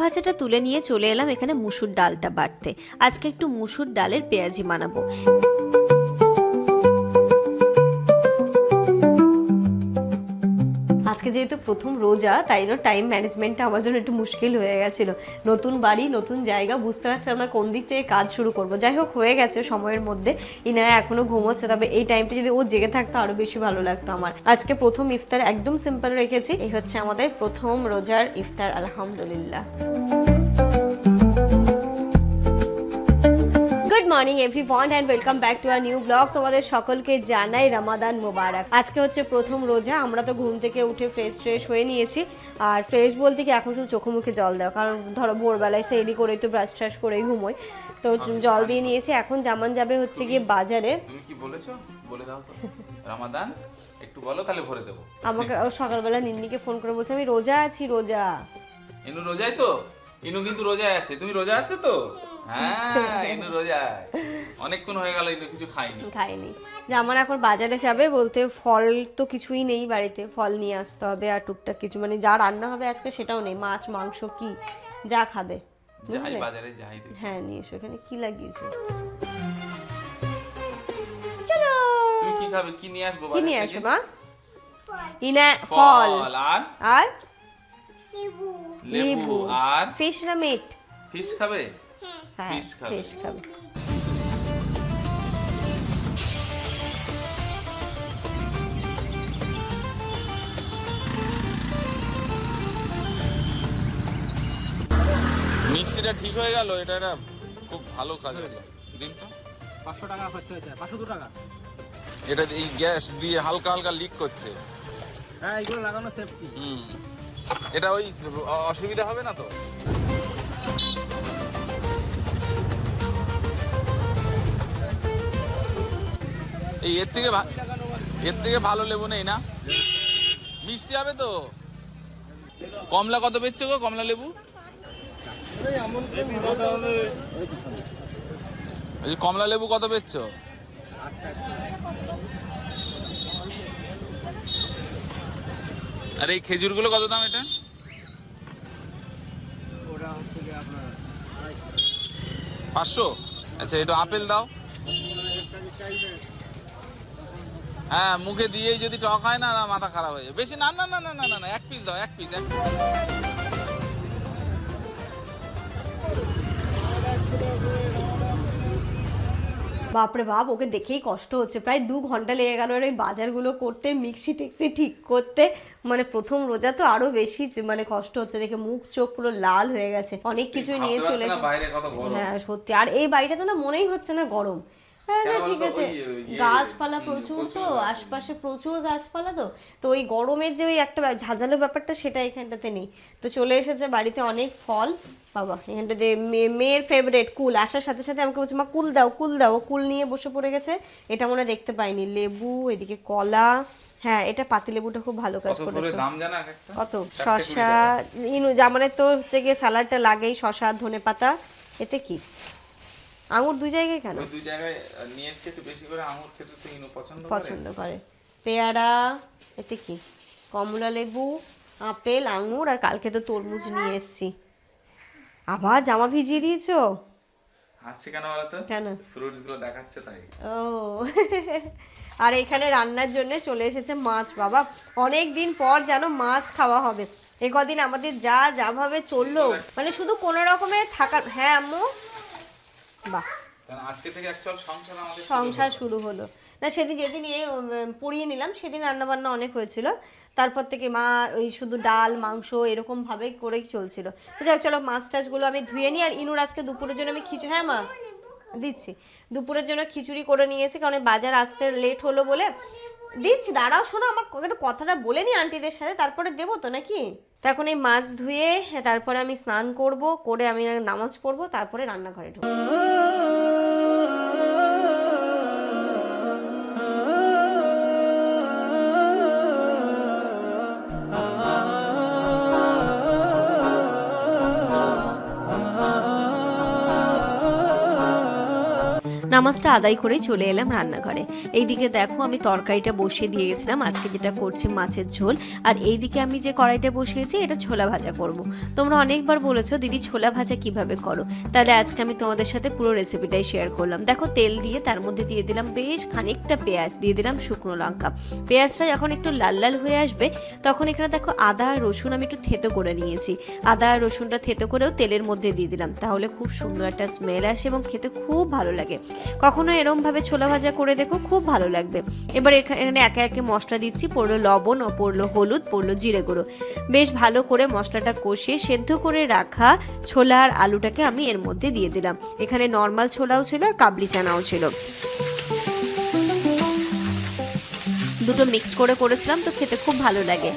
ভাজাটা তুলে নিয়ে চলে এলাম এখানে মুসুর ডালটা বাটতে। আজকে একটু মুসুর ডালের পেঁয়াজি বানাবো। আজকে যেহেতু প্রথম রোজা, তাই না টাইম ম্যানেজমেন্টটা আমার জন্য একটু মুশকিল হয়ে গেছিলো। নতুন বাড়ি, নতুন জায়গা, বুঝতে পারছিলাম না কোন দিক থেকে কাজ শুরু করব। যাই হোক, হয়ে গেছে সময়ের মধ্যে। ইনায়া এখনো ঘুমোচ্ছে, তবে এই টাইমটা যদি ও জেগে থাকতো আরো বেশি ভালো লাগতো আমার। আজকে প্রথম ইফতার একদম সিম্পল রেখেছি। এই হচ্ছে আমাদের প্রথম রোজার ইফতার, আলহামদুলিল্লাহ। Good morning everyone and welcome back to a new blog. তোমাদের সকলকে জানাই রমাদান মোবারক। আজকে হচ্ছে প্রথম রোজা। আমরা তো ঘুম থেকে উঠে ফ্রেশ হয়ে নিয়েছি। আর ফ্রেশ বলতে কি, এখন শুধু চোখে মুখে জল দেওয়া, কারণ ধরো ভোরবেলায় সেরি করেই তো ব্রাশ ট্রাশ করেই ঘুমোই, তো জল দিয়ে নিয়েছি। এখন জামান যাবে হচ্ছে গিয়ে বাজারে। তুমি কি বলেছো বলে দাও তো, রমাদান একটু বলো তাহলে ভরে দেবো। আমাকে সকালবেলা নিন্নিকে ফোন করে বলছে আমি রোজা আছি। রোজা ইনু রোজায় তো, ইনু কিন্তু রোজায় আছে। তুমি রোজা আছো তো? হ্যাঁ, ইনু রোজায়। অনেকক্ষণ হয়ে গেল ইনু কিছু খাইনি। যে আমার এখন বাজারে যাবে, বলতে ফল তো কিছুই নেই বাড়িতে, ফল নিয়ে আসতে হবে। আর টুকটাক কিছু, মানে যা রান্না হবে আজকে সেটাও নেই, মাছ মাংস কি যা খাবে। যাই বাজারে যাই। হ্যাঁ নিয়ে এসো। এখানে কি লাগিয়েছো? চলো। তুমি কি খাবে? কি নিয়ে আসবো? কি নিয়ে আসবে মা? ইনা ফল আর লেবু আর ফিশ না মিট? ফিশ খাবে? হ্যাঁ ফিশ খাবে। মিক্সিটা ঠিক হয়ে গেল। এটা একটা খুব ভালো কাজ হলো। দিন তো 500 টাকা খরচ হয়েছে। 502 টাকা। এটা এই গ্যাস দিয়ে হালকা হালকা লিক করছে। হ্যাঁ, এগুলো লাগানো সেফটি। এটা ওই অসুবিধা হবে না তো? এই এর থেকে ভালো লেবু নেই না? মিষ্টি হবে তো? কমলা কত বেচছো গো? কমলা লেবু কমলা লেবু কত বেচছো? আর এই খেজুরগুলো কত দাম? এটা 500। আচ্ছা, এটা আপেল দাও। হ্যাঁ, মুখে দিয়েই যদি টক হয় না, মাথা খারাপ হয়ে যায়। বেশি না না না না না না, এক পিস দাও, এক পিস। বাপরে বাপ, ওকে দেখেই কষ্ট হচ্ছে। প্রায় 2 ঘন্টা লেগে গেল ওই বাজারগুলো করতে, মিক্সি টিক্সি ঠিক করতে। মানে প্রথম রোজা তো আরো বেশি মানে কষ্ট হচ্ছে। দেখে মুখ চোখ পুরো লাল হয়ে গেছে। অনেক কিছুই নিয়ে চলে এসেছে। হ্যাঁ সত্যি। আর এই বাড়িটাতে না মনেই হচ্ছে না গরম। হ্যাঁ ঠিক আছে, গাছপালা প্রচুর, তো আশপাশে প্রচুর গাছপালা, তো ওই গরমের যে ওই একটা ঝাঁঝালো ব্যাপারটা সেটা এখানটাতে নেই। তো চলে এসেছে বাড়িতে অনেক ফল। বাবা, এখানটাতে মেয়ের ফেভারিট কুল। আসার সাথে সাথে আমাকে বলছে মা কুল দাও কুল দাও। ও কুল নিয়ে বসে পড়ে গেছে। এটা মনে দেখতে পাইনি। লেবু, এদিকে কলা। হ্যাঁ, এটা পাতিলেবুটা খুব ভালো কাজ করেছে। কত? শসা। ইনু জামানের তো হচ্ছে গিয়ে স্যালাডটা লাগেই, শসা ধনেপাতা। এতে কি আঙুর 2 জায়গায় কেন? ওই 2 জায়গায় নিয়ে এসেছে, একটু বেশি করে আঙুর খেতে তো ইনু পছন্দ করে। পেয়ারা, এতে কি কমলা লেবু, আপেল, আঙুর, আর কালকে তো তরমুজ নিয়ে এসেছি। আবার জামা ভিজিয়ে দিয়েছো? হাসছি কেন বলো তো? কেন? ফ্রুটস গুলো দেখাচ্ছে তাই। ও আর এখানে রান্নার জন্য চলে এসেছে মাছ। বাবা, অনেক দিন পর যেন মাছ খাওয়া হবে। এ কদিন আমাদের যা ভাবে চললো, মানে শুধু কোনো রকমে থাকার। হ্যাঁ আম্মু, বাহ, আজকে থেকে অ্যাকচুয়াল সংসার শুরু হলো না। সেদিন যেদিন পড়িয়ে নিলাম সেদিন রান্নাবান্না অনেক হয়েছিল। তারপর থেকে মা ওই শুধু ডাল মাংস এরকম ভাবে করেই চলছিল। তো যাক, চলো মাছ টাছগুলো আমি ধুয়ে নিই। আর ইনুর আজকে দুপুরের জন্য আমি খিচুড়ি, হ্যাঁ মা দিচ্ছি, দুপুরের জন্য খিচুড়ি করে নিয়েছি, কারণ বাজার আসতে লেট হলো বলে। দিচ্ছি, দাঁড়াও, শোনো আমার কথাটা বলে নি আন্টিদের সাথে, তারপরে দেবো তো নাকি। তো এখন এই মাছ ধুয়ে তারপরে আমি স্নান করব, করে আমি নামাজ পড়বো, তারপরে রান্নাঘরে ঢুকবো। নামাজটা আদায় করেই চলে এলাম রান্নাঘরে। এইদিকে দেখো আমি তরকারিটা বসিয়ে দিয়ে গেছিলাম, আজকে যেটা করছি মাছের ঝোল। আর এইদিকে আমি যে কড়াইটা বসিয়েছি এটা ছোলা ভাজা করব। তোমরা অনেকবার বলেছো দিদি ছোলা ভাজা কিভাবে করো, তাহলে আজকে আমি তোমাদের সাথে পুরো রেসিপিটাই শেয়ার করলাম। দেখো তেল দিয়ে তার মধ্যে দিয়ে দিলাম বেশ খানিকটা পেঁয়াজ, দিয়ে দিলাম শুকনো লঙ্কা। পেঁয়াজটা যখন একটু লাল লাল হয়ে আসবে তখন এখানে দেখো আদা আর রসুন আমি একটু থেতো করে নিয়েছি। আদা আর রসুনটা থেতো করেও তেলের মধ্যে দিয়ে দিলাম, তাহলে খুব সুন্দর একটা স্মেল আসে এবং খেতে খুব ভালো লাগে। কখনো এরমভাবে ছোলা ভাজা করে দেখো, খুব ভালো লাগবে। এবার এখানে একে একে মশলা দিচ্ছি, পড়লো লবণ ও পড়লো হলুদ, পড়লো জিরে গুঁড়ো। বেশ ভালো করে মশলাটা কষিয়ে সেদ্ধ করে রাখা ছোলা আর আলুটাকে আমি এর মধ্যে দিয়ে দিলাম। এখানে নর্মাল ছোলাও ছিল আর কাবলি চানাও ছিল, দুটো মিক্স করে করেছিলাম, তো খেতে খুব ভালো লাগে।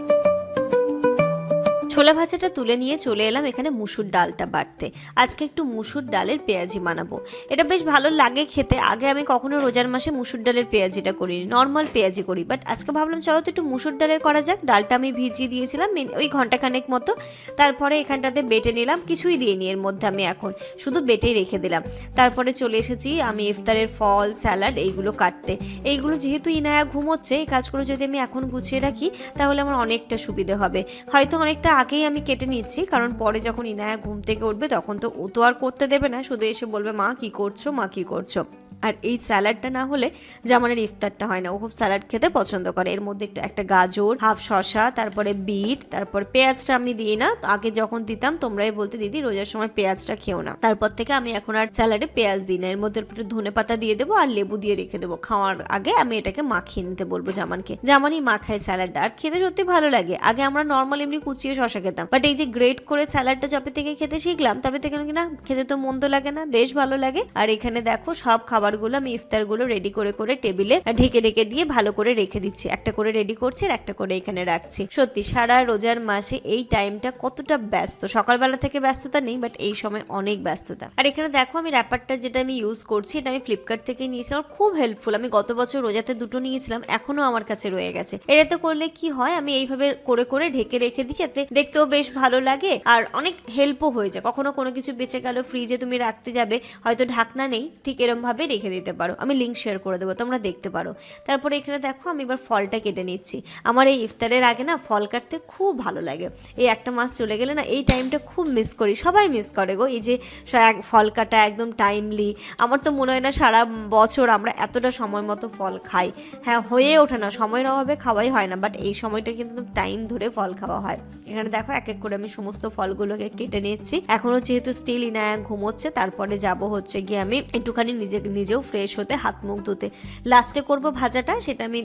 ছোলা ভাজাটা তুলে নিয়ে চলে এলাম এখানে মুসুর ডালটা বাটতে। আজকে একটু মুসুর ডালের পেঁয়াজি বানাবো, এটা বেশ ভালো লাগে খেতে। আগে আমি কখনো রোজার মাসে মুসুর ডালের পেঁয়াজিটা করিনি, নর্মাল পেঁয়াজি করি, বাট আজকে ভাবলাম চলো তো একটু মুসুর ডালের করা যাক। ডালটা আমি ভিজিয়ে দিয়েছিলাম ওই ঘন্টাখানেক মতো, তারপরে এখানটাতে বেটে নিলাম, কিছুই দিইনি এর মধ্যে, আমি এখন শুধু বেটেই রেখে দিলাম। তারপরে চলে এসেছি আমি ইফতারের ফল স্যালাড এইগুলো কাটতে। এইগুলো যেহেতু ইনায়া ঘুমোচ্ছে, এই কাজগুলো যদি আমি এখন গুছিয়ে রাখি তাহলে আমার অনেকটা সুবিধে হবে। হয়তো অনেকটা আগেই আমি কেটে নিচ্ছি, কারণ পরে যখন ইনায়া ঘুম থেকে উঠবে তখন তো ও তো আর করতে দেবে না, শুধু এসে বলবে মা কি করছো, মা কি করছো। আর এই স্যালাডটা না হলে জামানের ইফতারটা হয় না, ও খুব স্যালাড খেতে পছন্দ করে। এর মধ্যে একটা গাজর, হাফ শসা, তারপরে বিট, তারপর পেঁয়াজটা আমি দিই না, আগে যখন দিতাম তোমরাই বলতে দিদি রোজার সময় পেঁয়াজটা খেও না, তারপর থেকে আমি এখন আর স্যালাডে পেঁয়াজ দিই না। এর মধ্যে একটু ধনে পাতা দিয়ে দেবো আর লেবু দিয়ে রেখে দেবো। খাওয়ার আগে আমি এটাকে মাখিয়ে নিতে বলবো জামানকে, জামানই মাখায় স্যালাডটা, আর খেতে সত্যি ভালো লাগে। আগে আমরা নর্মাল এমনি কুচিয়ে শসা খেতাম, বাট এই যে গ্রেট করে স্যালাডটা যবে থেকে খেতে শিখলাম তবে থেকে না খেতে তো মন্দ লাগে না, বেশ ভালো লাগে। আর এখানে দেখো সব খাবারগুলো আমি ইফতারগুলো রেডি করে করে টেবিলে ঢেকে ঢেকে দিয়ে ভালো করে রেখে দিচ্ছি। একটা করে রেডি করছি আর একটা করে এখানে রাখছি। সত্যি সারা রোজার মাসে এই টাইমটা কতটা ব্যস্ত, সকালবেলা থেকে ব্যস্ততা নেই, বাট এই সময় অনেক ব্যস্ততা। আর এখানে দেখো আমি র্যাপারটা যেটা আমি ইউজ করছি এটা আমি ফ্লিপকার্ট থেকে নিয়েছিলাম, খুব হেল্পফুল। আমি গত বছর রোজাতে দুটো নিয়েছিলাম, এখনো আমার কাছে রয়ে গেছে। এটাতে করলে কি হয়, আমি এইভাবে করে করে ঢেকে রেখে দিচ্ছি, এতে দেখতেও বেশ ভালো লাগে আর অনেক হেল্পও হয়ে যায়। কখনো কোনো কিছু বেঁচে গেল, ফ্রিজে তুমি রাখতে যাবে, হয়তো ঢাকনা নেই, ঠিক এরম ভাবে রেখে দিতে পারো। আমি লিঙ্ক শেয়ার করে দেবো, তোমরা দেখতে পারো। তারপরে এখানে দেখো আমি এবার ফলটা কেটে নিচ্ছি। আমার এই ইফতারের আগে না ফল কাটতে খুব ভালো লাগে। এই একটা মাস চলে গেলে না এই টাইমটা খুব মিস করি, সবাই মিস করে গো, এই যে ফল কাটা একদম টাইমলি। আমার তো মনে হয় না সারা বছর আমরা এতটা সময় মতো ফল খাই। হ্যাঁ, হয়ে ওঠে না, সময়ের অভাবে খাওয়াই হয় না, বাট এই সময়টা কিন্তু টাইম ধরে ফল খাওয়া হয়। এখানে দেখো এক এক করে আমি সমস্ত ফলগুলোকে কেটে নিচ্ছি। এখনো যেহেতু স্টিল ইনায়া ঘুমোচ্ছে, তারপরে যাব হচ্ছে গিয়ে আমি একটুখানি নিজেও ফ্রেশ হতে, হাত মুখ ধুতে। লাস্টে করব ভাজাটা, সেটা আমি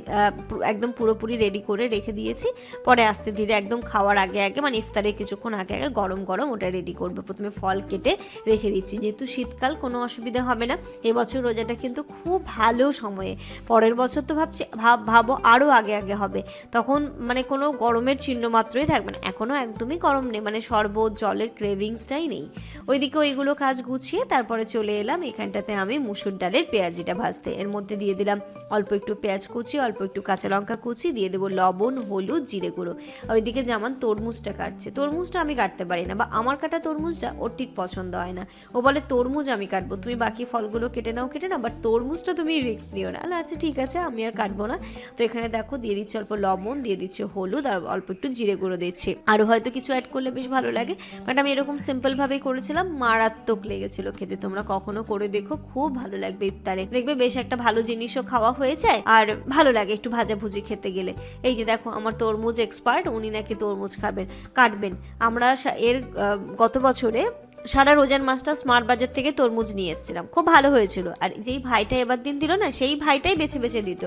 একদম পুরোপুরি রেডি করে রেখে দিয়েছি। পরে আস্তে ধীরে একদম খাওয়ার আগে আগে মানে ইফতারে কিছুক্ষণ আগে আগে গরম গরম ওটা রেডি করবো। প্রথমে ফল কেটে রেখে দিচ্ছি, যেহেতু শীতকাল কোনো অসুবিধা হবে না। এবছর রোজাটা কিন্তু খুব ভালো সময়ে, পরের বছর তো ভাবছি ভাবো আরও আগে আগে হবে, তখন মানে কোনো গরমের চিহ্ন মাত্রই থাকবে না। এখনও একদমই গরম নেই, মানে শরবত জলের ক্রেভিংসটাই নেই। ওইদিকে ওইগুলো কাজ গুছিয়ে তারপরে চলে এলাম এখানটাতে আমি মুসুর ডালের পেঁয়াজিটা ভাজতে। এর মধ্যে দিয়ে দিলাম অল্প একটু পেঁয়াজ কুচি, অল্প একটু কাঁচা লঙ্কা কুচি, দিয়ে দেবো লবণ, হলুদ, জিরে গুঁড়ো। ওইদিকে যেমন তরমুজটা কাটছে, তরমুজটা আমি কাটতে পারি না, বা আমার কাটা তরমুজটা ওর ঠিক পছন্দ হয় না। ও বলে তরমুজ আমি কাটবো, তুমি বাকি ফলগুলো কেটে নাও বাট তরমুজটা তুমি রিস্ক নিও না। আচ্ছা ঠিক আছে, আমি আর কাটবো না। তো এখানে দেখো দিয়ে দিচ্ছি অল্প লবণ, দিয়ে দিচ্ছি হলুদ আর অল্প একটু জিরে গুঁড়ো দিচ্ছি। আরও হয়তো কিছু অ্যাড করলে বেশ ভালো লাগে, বাট আমি এরকম সিম্পলভাবেই করেছিলাম, মারাত্মক লেগেছিল খেতে। তোমরা কখনো করে দেখো, খুব ভালো লাগবে ইফতারে, দেখবে বেশ একটা ভালো জিনিসও খাওয়া হয়ে যায় আর ভালো লাগে একটু ভাজাভুজি খেতে গেলে। এই যে দেখো আমার তরমুজ এক্সপার্ট, উনি নাকি তরমুজ কাটবেন। আমরা এর গত বছরে সারা রোজার মাসটা স্মার্ট বাজার থেকে তরমুজ নিয়ে এসেছিলাম, খুব ভালো হয়েছিল। আর যেই ভাইটা এবার দিন দিল না, সেই ভাইটাই বেছে বেছে দিত,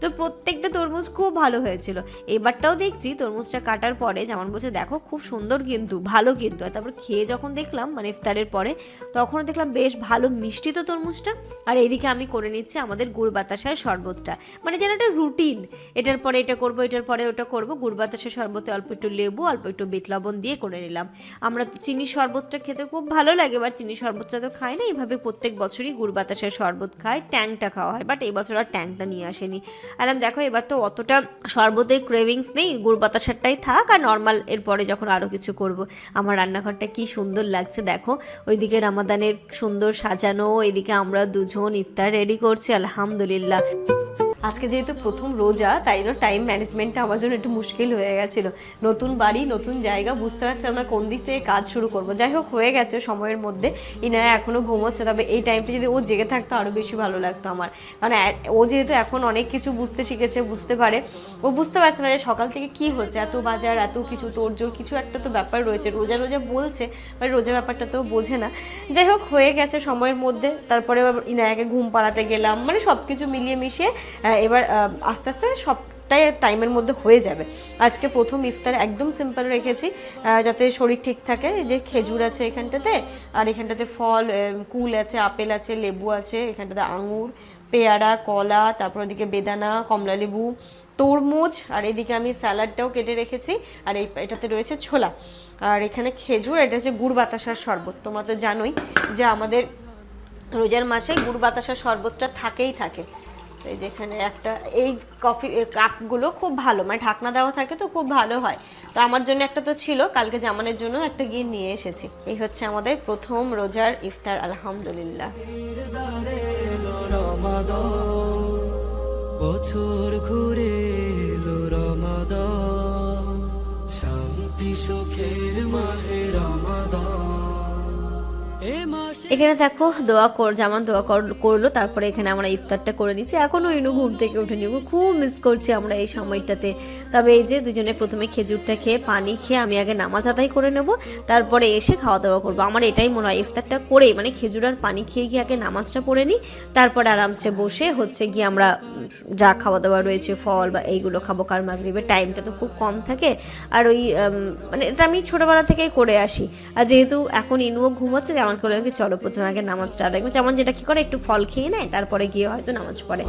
তো প্রত্যেকটা তরমুজ খুব ভালো হয়েছিল। এবারটাও দেখছি তরমুজটা কাটার পরে যেমন বলছে দেখো খুব সুন্দর কিন্তু ভালো কিন্তু, আর তারপর খেয়ে যখন দেখলাম মানে ইফতারের পরে, তখন দেখলাম বেশ ভালো মিষ্টি তো তরমুজটা। আর এইদিকে আমি করে নিচ্ছি আমাদের গুড় বাতাসার শরবতটা, মানে যেন একটা রুটিন, এটার পরে এটা করবো, এটার পরে ওটা করবো। গুড় বাতাসার শরবতে অল্প একটু লেবু, অল্প একটু বিট লবণ দিয়ে করে নিলাম। আমরা চিনির শরবতটা খেতে খুব ভালো লাগে, বাট চিনি শরবতটা তো খাই না, এইভাবে প্রত্যেক বছরই গুড় বাতাসের শরবত খাই, ট্যাংটা খাওয়া হয়, বাট এই বছর আর ট্যাংটা নিয়ে আসেনি। আর আমি দেখো এবার তো অতটা শরবতের ক্রেভিংস নেই, গুড় বাতাসারটাই থাক, আর নর্মাল এরপরে যখন আরও কিছু করব। আমার রান্নাঘরটা কি সুন্দর লাগছে দেখো, ওইদিকে রামাদানের সুন্দর সাজানো, এদিকে আমরা দুজন ইফতার রেডি করছি আলহামদুলিল্লাহ। আজকে যেহেতু প্রথম রোজা, তাই জন্য টাইম ম্যানেজমেন্টটা আমার জন্য একটু মুশকিল হয়ে গেছিলো। নতুন বাড়ি, নতুন জায়গা, বুঝতে পারছিলাম না কোন দিক থেকে কাজ শুরু করব। যাই হোক হয়ে গেছে সময়ের মধ্যে। ইনায়া এখনও ঘুমোচ্ছে, তবে এই টাইমটা যদি ও জেগে থাকতো আরও বেশি ভালো লাগতো আমার। মানে ও যেহেতু এখন অনেক কিছু বুঝতে শিখেছে, বুঝতে পারে, ও বুঝতে পারছে না যে সকাল থেকে কি হচ্ছে, এত বাজার, এত কিছু তোড়জোড়, কিছু একটা তো ব্যাপার রয়েছে। রোজা রোজা বলছে, বাট রোজা ব্যাপারটা তো বোঝে না। যাই হোক হয়ে গেছে সময়ের মধ্যে। তারপরে ইনায়াকে ঘুম পাড়াতে গেলাম, মানে সব কিছু মিলিয়ে মিশিয়ে এবার আস্তে আস্তে সবটাই টাইমের মধ্যে হয়ে যাবে। আজকে প্রথম ইফতার একদম সিম্পল রেখেছি, যাতে শরীর ঠিক থাকে। এই যে খেজুর আছে এখানটাতে, আর এখানটাতে ফল, কুল আছে, আপেল আছে, লেবু আছে, এখানটাতে আঙুর, পেয়ারা, কলা, তারপর ওদিকে বেদানা, কমলা লেবু, তরমুজ, আর এদিকে আমি স্যালাডটাও কেটে রেখেছি, আর এটাতে রয়েছে ছোলা, আর এখানে খেজুর। এটা হচ্ছে গুড় বাতাসার শরবত। তোমরা তো জানোই যে আমাদের রোজার মাসে গুড় বাতাসার শরবতটা থাকেই থাকে। এই যেখানে একটা, এই কফি কাপগুলো খুব ভালো, মানে ঢাকনা দেওয়া থাকে তো খুব ভালো হয়। তো আমার জন্য একটা তো ছিল, কালকে জামানের জন্য একটা গিয়ে নিয়ে এসেছি। এই হচ্ছে আমাদের প্রথম রোজার ইফতার আলহামদুলিল্লাহ। বছর ঘুরে এলো রমাদান, শান্তি সুখের মাহে রমাদান। এখানে দেখো জামান দোয়া করলো, তারপরে এখানে আমরা ইফতারটা করে নিচ্ছি। এখনও ইনু ঘুম থেকে উঠে নিব, খুব মিস করছি আমরা এই সময়টাতে। তবে এই যে দুজনে প্রথমে খেজুরটা খেয়ে, পানি খেয়ে আমি আগে নামাজ আদায় করে নেব, তারপরে এসে খাওয়া দাওয়া করবো। আমার এটাই মনে হয়, ইফতারটা করেই মানে খেজুর আর পানি খেয়ে গিয়ে আগে নামাজটা পড়ে নিই, তারপর আরামসে বসে হচ্ছে গিয়ে আমরা যা খাওয়া দাওয়া রয়েছে, ফল বা এইগুলো খাবো। কার মাগরিবের টাইমটা তো খুব কম থাকে, আর ওই মানে এটা আমি ছোটোবেলা থেকেই করে আসি। আর যেহেতু এখন ইনুও ঘুমোচ্ছে, যেমন করে চলো প্রথমে আগে নামাজটা আদায় করবো। যেমন যেটা কি করে, একটু ফল খেয়ে নেয়, তারপরে গিয়ে হয়তো নামাজ পড়ে।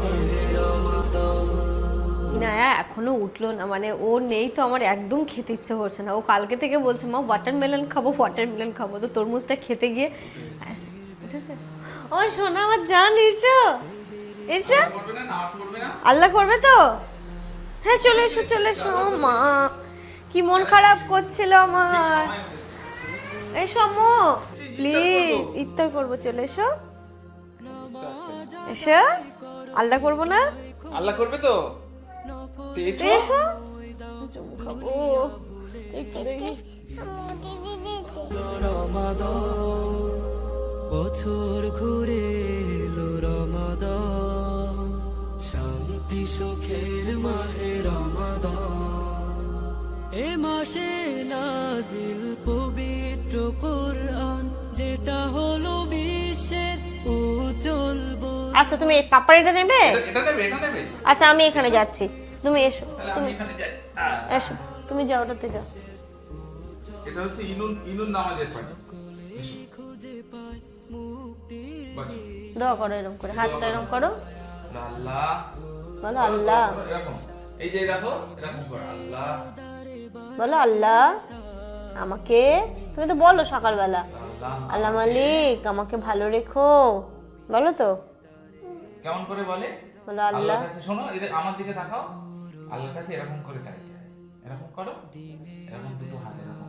ইনায়া এখনো উঠলো না, মানে ও নেই তো আমার একদম খেতে ইচ্ছে করছে না। ও কালকে থেকে বলছে মা ওয়াটারমেলন খাবো, ওয়াটারমেলন খাবো। তো তরমুজটা খেতে গিয়ে উঠেছে। ও শোনা আমার জান, এসো এসো, আল্লাহ করবে তো? হ্যাঁ চলে এসো চলে এসো। মা কি মন খারাপ করছিল আমার। এসো আম্মু প্লিজ, ইফতার করবো, চলে এসো। এসো, আল্লাহ করবো না? আল্লাহ করবে তো? এসো, চুমু খাবো। রমাদান, বছর ঘুরে এলো রমাদান, শান্তি সুখের মাহে রমাদান। এ মাসে নাজিল পবিত্র কোরআন, যেটা হলো বিশ্বের উজ্জ্বল। আচ্ছা তুমি এই পাপড়িটা নেবে? এটা নেবে, এটা নেবে। আচ্ছা আমি এখানে যাচ্ছি, তুমি এসো। আমি এখানে যাই। এসো, তুমি যাও, ওটাতে যাও। এটা হচ্ছে ইনুন নামাজের পানি। দোয়া করো এরকম করে, হাতটা এরকম করো, আল্লাহ বলো আল্লাহ, এরকম, এই যে দেখো এরকম করো, আল্লাহ বলো আল্লাহ আমাকে, তুমি তো বলো সকালবেলা, আল্লাহ মালিক আমাকে ভালো রেখো, বলো তো। কেমন করে বলে? বলো আল্লাহ। কাছে শোনো, এদের আমার দিকে তাকাও, আল্লাহর কাছে এরকম করে চাইতে হয়, এরকম করো, এরকম দুটো হাত এরকম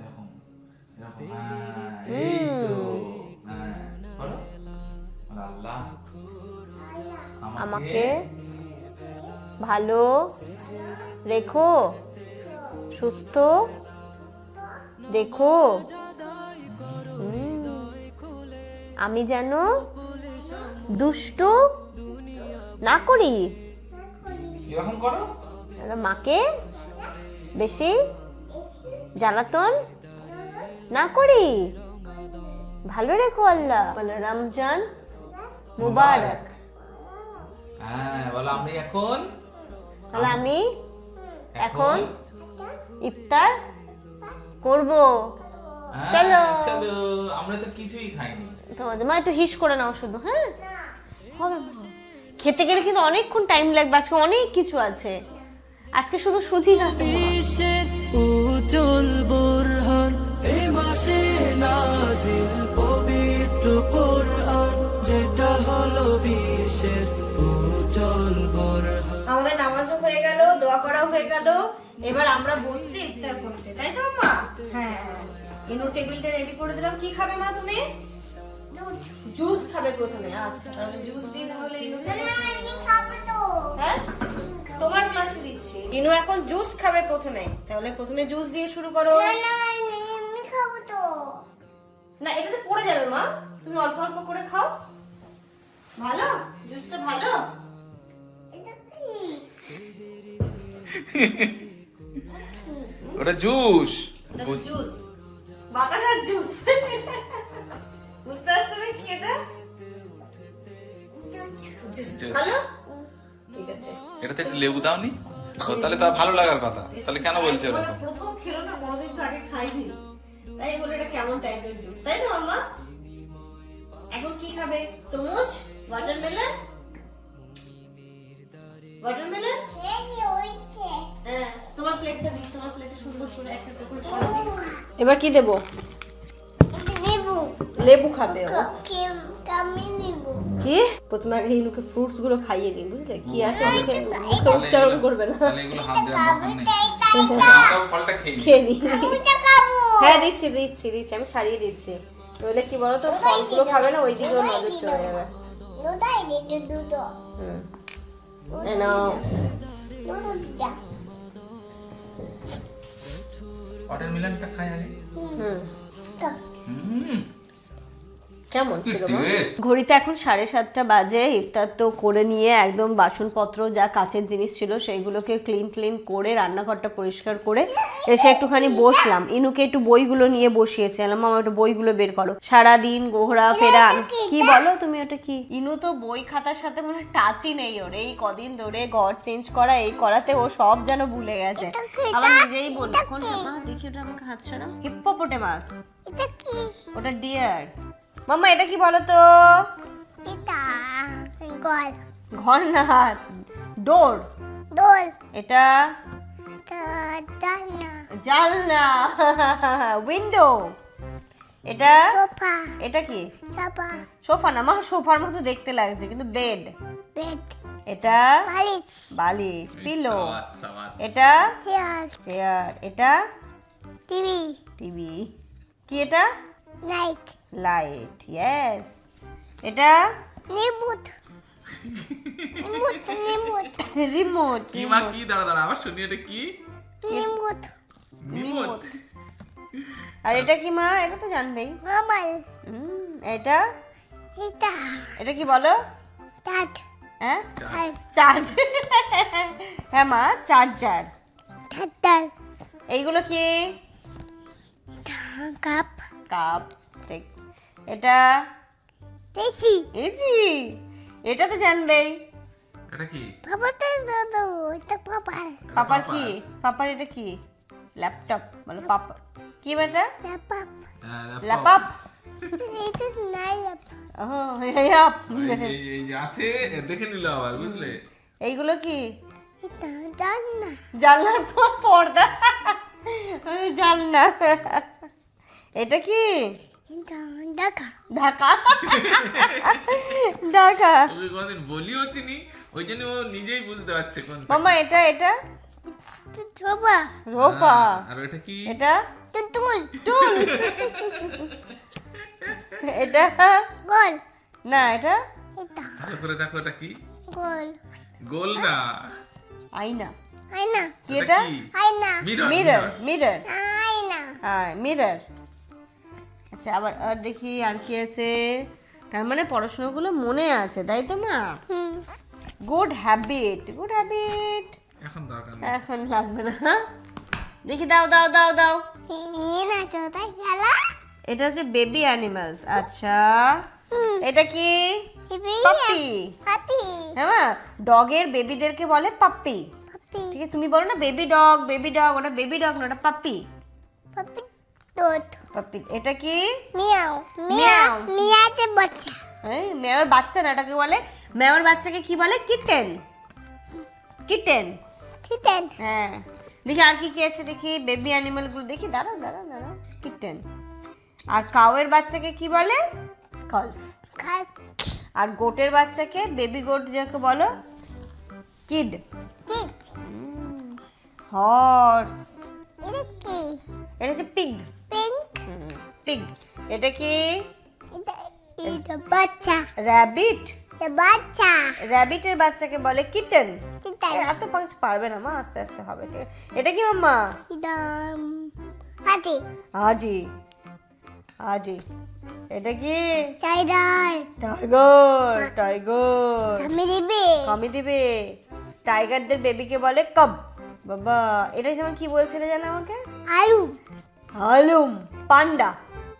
এরকম এরকম, এই তো, করো, আল্লাহ আমাকে ভালো রেখো, সুস্থ দেখো, আমি যেন দুষ্ট না করি, এরকম করো, মাকে বেশি জ্বালাতন না করি, ভালো রেখো আল্লাহ। বলো রমজান মুবারক। হ্যাঁ বলো, আমি এখন, তাহলে আমি এখন ইফতার করব, চলো চলো, আমরা তো কিছুই খাইনি। তোমাদের মা একটু হিস করে নাও শুধু, হ্যাঁ হবে মা। খেতে গেলে কিন্তু অনেকক্ষণ টাইম লাগবে, আজকে অনেক কিছু আছে, আজকে শুধু সুজি না বিশ্বের উজ্জ্বল বোরহান, এ মাসে নাজিল নাজিল পবিত্র কোরআন, যেটা হলো বিশ্বের উজ্জ্বল বরহান। আমাদের নামাজও হয়ে গেল, দোয়া করাও হয়ে গেল, এবার আমরা বসছি ইফতার করতে, তাই তো মা? হ্যাঁ, ইনু টেবিলটা রেডি করে দিলাম। কি খাবে মা তুমি? জুস খাবে প্রথমে। আচ্ছা, তাহলে জুস দিই তাহলে ইনুকে। হ্যাঁ, তোমার ক্লাসে দিচ্ছি। ইনু এখন জুস খাবে প্রথমে, তাহলে প্রথমে জুস দিয়ে শুরু করো। না, এটাতে পড়ে যাবে মা, তুমি অল্প অল্প করে খাও। ভালো, জুসটা ভালো। ওটা জুস। এটা তো জুস, বাতাসার জুস। বুঝতে পারছো না কি এটা? জুস ভালো, ঠিক আছে। এটাতে একটু লেবু দাওনি? ও তাহলে তো ভালো লাগার কথা, তাহলে কেন বলছে মানে ওরকম? প্রথম খেলো না, কোনোদিন তো আগে খাইনি, তাই বলে এটা কেমন টাইপের জুস, তাই তো আম্মা? এখন কি খাবে? তরমুজ, ওয়াটারমেলন? ওয়াটারমেলন? হ্যাঁ, তোমার প্লেটটা দিই, তোমার প্লেটে সুন্দর করে একটা করে সরিয়ে দিই। এবার কি দেবো? লেবু খাবে ও। কি? প্রথমে আগে ইনুকে ফ্রুটস গুলো খাইয়ে দিই, বুঝলে? কি আছে মুখে উচ্চারণ করবে না। তাহলে এগুলো হাত দেওয়ার দরকার নেই। আমরাও ফলটা খেয়ে নিই। খেয়ে নি। হ্যাঁ, দিচ্ছি দিচ্ছি দিচ্ছি, আমি ছাড়িয়ে দিচ্ছি। নইলে কি বলো তো, ফলগুলো খাবে না, ওই দিকেও নজর চলে যাবে। হুম, এই নাও। ওয়াটারমেলনটা খাই আগে। হুম, হুম, কেমন ছিল মা? Taste. ঘড়িতে এখন 7:30 বাজে। ইফতার তো করে নিয়ে একদম বাসনপত্র যা কাচের জিনিস ছিল সেইগুলোকে ক্লিন করে রান্নাঘরটা পরিষ্কার করে এসে একটুখানি বসলাম। ইনুকে একটু বইগুলো নিয়ে বসিয়েছিলাম, মামা একটু বইগুলো বের করো। সারাদিন ঘোরা ফেরা। কি বলো তুমি? ওটা কি? ইনু তো বই খাতার সাথে মনে হয় টাচই নেই ওর। এই কদিন ধরে ঘর চেঞ্জ করা, এই করাতে ও সব যেন ভুলে গেছে। আবার নিজেই বলল, কোন দেখি ওটা আমাকে হাত সরাও। হিপ্পোপটেমাস। ওটা ডিয়ার। মাম্মা এটা কি বলো তো? ঘর না, ডোর। এটা জানলা। উইন্ডো। এটা এটা কি? সোফা না মা, সোফার মতো দেখতে লাগছে কিন্তু বেড। এটা বালিশ। পিলো। সাবাস, সাবাস। এটা চেয়ার। এটা টিভি। কি এটা? লাইট। ইয়েস। এটা রিমোট। কি মা, কি? দাঁড়া দাঁড়া, আবার শুনি। এটা কি? রিমোট। আর এটা কি মা? এটা তো জানবেই। এটা এটা কি বলো? হ্যাঁ, চার্জ। হ্যাঁ মা, চার্জার। এইগুলো কি? কাপ। ঠিক। এটা এজি। এটা তো জানবেই। এটা কি? পাপার কি? পাপার এটা কি? ল্যাপটপ বলো। পাপা কি বেটা? ল্যাপটপ। ও ইয়াপ। এই যে আছে, দেখে নিল আবার, বুঝলে? এইগুলো কি? জানলার পর্দা। জানলা। এটা কি? ঢাকা। ঢাকা। ওকে কোনদিন বলিও তিনি, ওই জন্য ও নিজেই বুঝতে পারছে কোনটা। মামা এটা সোফা। আর এটা কি? এটা টুল। এটা না, এটা ভালো করে দেখো, এটা কি? গোল না, আয়না। কি এটা এটা? কি? মিরর। হ্যাঁ, মিরর। আচ্ছা, আবার আর দেখি আর কি আছে। তার মানে পড়াশোনাগুলো মনে আছে, তাই তো মা? Good habit. এখন দরকার নেই। এখন লাগবে না। হ্যাঁ, দেখি, দাও। এটা হচ্ছে বেবি অ্যানিমালস। আচ্ছা, এটা কি? পাপ্পি। হ্যাঁ মা, ডগের বেবিদেরকে বলে পাপ্পি। ঠিক আছে, তুমি বলো না বেবি ডগ। ওটা বেবি ডগ না, ওটা পাপ্পি। পাপ্পি। এটা কি? মিয়াও। এই মেয়র বাচ্চা না, এটাকে বলে মেয়র বাচ্চাকে কি বলে? কিটেন। হ্যাঁ, দেখি আর কি আছে দেখি। বেবি অ্যানিমাল গুলো দেখি। দাঁড়াও। কিটেন। আর কাউয়ের বাচ্চাকে কি বলে? কলফ। কাল আর গোটের বাচ্চাকে, বেবি গোট যাকে বলো, কিড। ঠিক হর্স। এটা কি এটা হচ্ছে পিগ। Pink pig. এটা কি? এটা এটা বাচ্চা র্যাবিট। এটা বাচ্চা র্যাবিটের বাচ্চাকে বলে কিটেন। এটা এত পারবে না মা, আস্তে আস্তে হবে। ঠিক আছে? এটা কি মাম্মা? এটা হাতি হাজি। হাজি। এটা কি? Tiger tiger. টাইগার। থামি দিবে কমি দিবে। টাইগারদের বেবিকে বলে কব। বাবা, এটা যেমন কি বলছিলে জানো আমাকে? আলু হালুম। পান্ডা।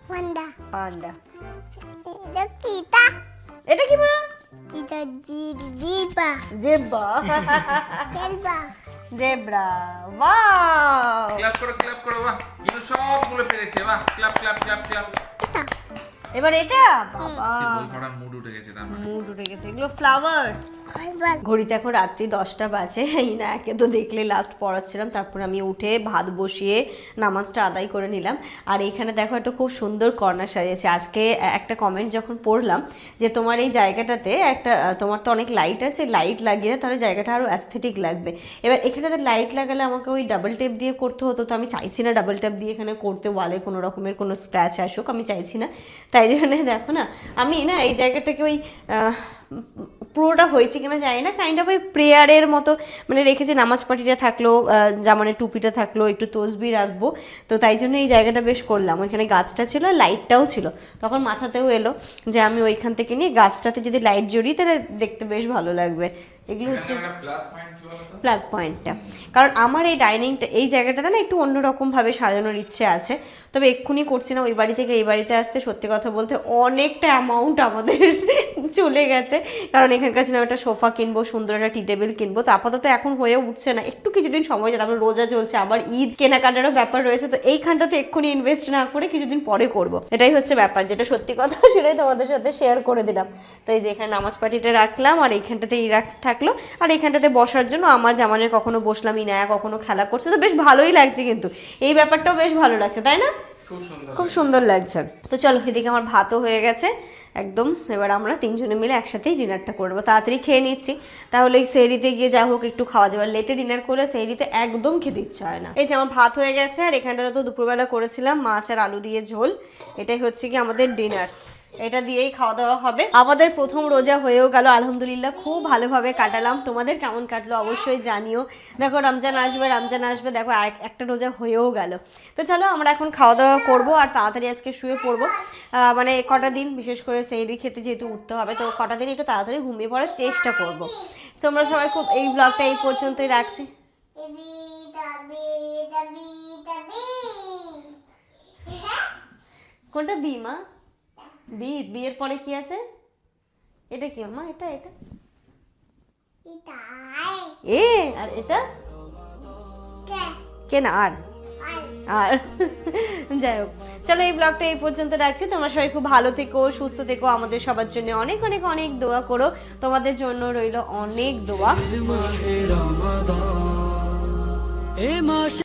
পান্ডা পান্ডা। এটা কিটা এটা কি মা? এটা জিবা জেব্রা। কেলবা জেব্রা। ওয়াও। ক্লাব করো বাহ, কিন্তু সবগুলো পেরেছে বাহ, ক্লাব। এটা এবার এটা বাবা, সে বই পড়ার মুড উঠে গেছে তার মানে। মুড উঠে গেছে। এগুলো ফ্লাওয়ার্স। কেলবা ঘড়িতে এখন রাত্রি 10টা বাজে। এই না, একে তো দেখলে লাস্ট পড়াচ্ছিলাম, তারপর আমি উঠে ভাত বসিয়ে নামাজটা আদায় করে নিলাম। আর এইখানে দেখো একটা খুব সুন্দর কর্নার সাজিয়েছে। আজকে একটা কমেন্ট যখন পড়লাম যে তোমার এই জায়গাটাতে একটা, তোমার তো অনেক লাইট আছে, লাইট লাগিয়ে তাহলে জায়গাটা আরও অ্যাস্থেটিক লাগবে। এবার এখানেতে লাইট লাগালে আমাকে ওই ডাবল টেপ দিয়ে করতে হতো, তো আমি চাইছি না ডাবল টেপ দিয়ে এখানে করতে, ওয়ালে কোনো রকমের কোনো স্ক্র্যাচ আসুক, আমি চাইছি না। তাই জন্য দেখো না, আমি না এই জায়গাটাকে ওই পুরোটা হয়েছে কিনা জানি না, কাইন্ড অফ ওই প্রেয়ারের মতো মানে রেখেছে। নামাজ পাটিটা থাকলো, জামানের টুপিটা থাকলো, একটু তসবি রাখবো, তো তাই জন্য এই জায়গাটা বেশ করলাম। ওইখানে গাছটা ছিল, লাইটটাও ছিল, তখন মাথাতেও এলো যে আমি ওইখান থেকে নিয়ে গাছটাতে যদি লাইট জড়িয়ে তাহলে দেখতে বেশ ভালো লাগবে। এগুলো হচ্ছে প্লাস পয়েন্ট কি বলতো? প্লাগ পয়েন্টটা। কারণ আমার এই ডাইনিংটা, এই জায়গাটাতে না একটু অন্যরকমভাবে সাজানোর ইচ্ছে আছে, তবে এক্ষুনি করছি না। ওই বাড়ি থেকে এই বাড়িতে আসতে সত্যি কথা বলতে অনেকটা অ্যামাউন্ট আমাদের চলে গেছে, কারণ এখানকার ছিল একটা সোফা কিনবো, সুন্দর একটা টি টেবিল কিনবো, তো আপাতত এখন হয়ে উঠছে না, একটু কিছুদিন সময় যায়, তারপর রোজা চলছে, আবার ঈদ কেনাকাটারও ব্যাপার রয়েছে, তো এইখানটাতে এক্ষুনি ইনভেস্ট না করে কিছুদিন পরে করব, এটাই হচ্ছে ব্যাপার। যেটা সত্যি কথা সেটাই তোমাদের সাথে শেয়ার করে দিলাম। তো এই যে এখানে নামাজ পাটিটা রাখলাম, আর এইখানটাতে থাকলো, আর এখানটাতে বসার জন্য আমার জামানে কখনো বসলাম, ইনায়া কখনো খেলা করছে, তো বেশ ভালোই লাগছে, কিন্তু এই ব্যাপারটাও বেশ ভালো লাগছে, তাই না? খুব সুন্দর লাগছে। তো চলো, এদিকে আমার ভাতও হয়ে গেছে একদম। এবার আমরা তিনজনে মিলে একসাথেই ডিনারটা করবো, তাড়াতাড়ি খেয়ে নিচ্ছি, তাহলে এই সেহরিতে গিয়ে যা হোক একটু খাওয়া যাবে। লেটে ডিনার করলে সেহরিতে একদম খেতে ইচ্ছা হয় না। এই যে আমার ভাত হয়ে গেছে, আর এখানটাতে তো দুপুরবেলা করেছিলাম মাছ আর আলু দিয়ে ঝোল, এটাই হচ্ছে কি আমাদের ডিনার। এটা দিয়েই খাওয়া দাওয়া হবে। আমাদের প্রথম রোজা হয়েও গেল, আলহামদুলিল্লাহ খুব ভালোভাবে কাটালাম। তোমাদের কেমন কাটলো অবশ্যই জানিও। দেখো রমজান আসবে, দেখো একটা রোজা হয়েও গেল। তো চলো আমরা এখন খাওয়া দাওয়া করবো, আর তাড়াতাড়ি আজকে শুয়ে পড়বো। মানে কটা দিন, বিশেষ করে সেহরি খেতে যেহেতু উঠতে হবে, তো কটা দিন একটু তাড়াতাড়ি ঘুমিয়ে পড়ার চেষ্টা করবো। তোমরা সবাই খুব, এই ব্লগটা এই পর্যন্তই রাখছি। কোনটা বি মা? বিয়ের পরে কি আছে? এটা কি মা? এটা এ, আর এটা কেন? আর যাই হোক, চলো এই ব্লগটা এই পর্যন্ত রাখছি। তোমরা সবাই খুব ভালো থেকো, সুস্থ থেকো, আমাদের সবার জন্য অনেক অনেক অনেক দোয়া করো। তোমাদের জন্য রইল অনেক দোয়া। মাহে রমাদান এ মাসে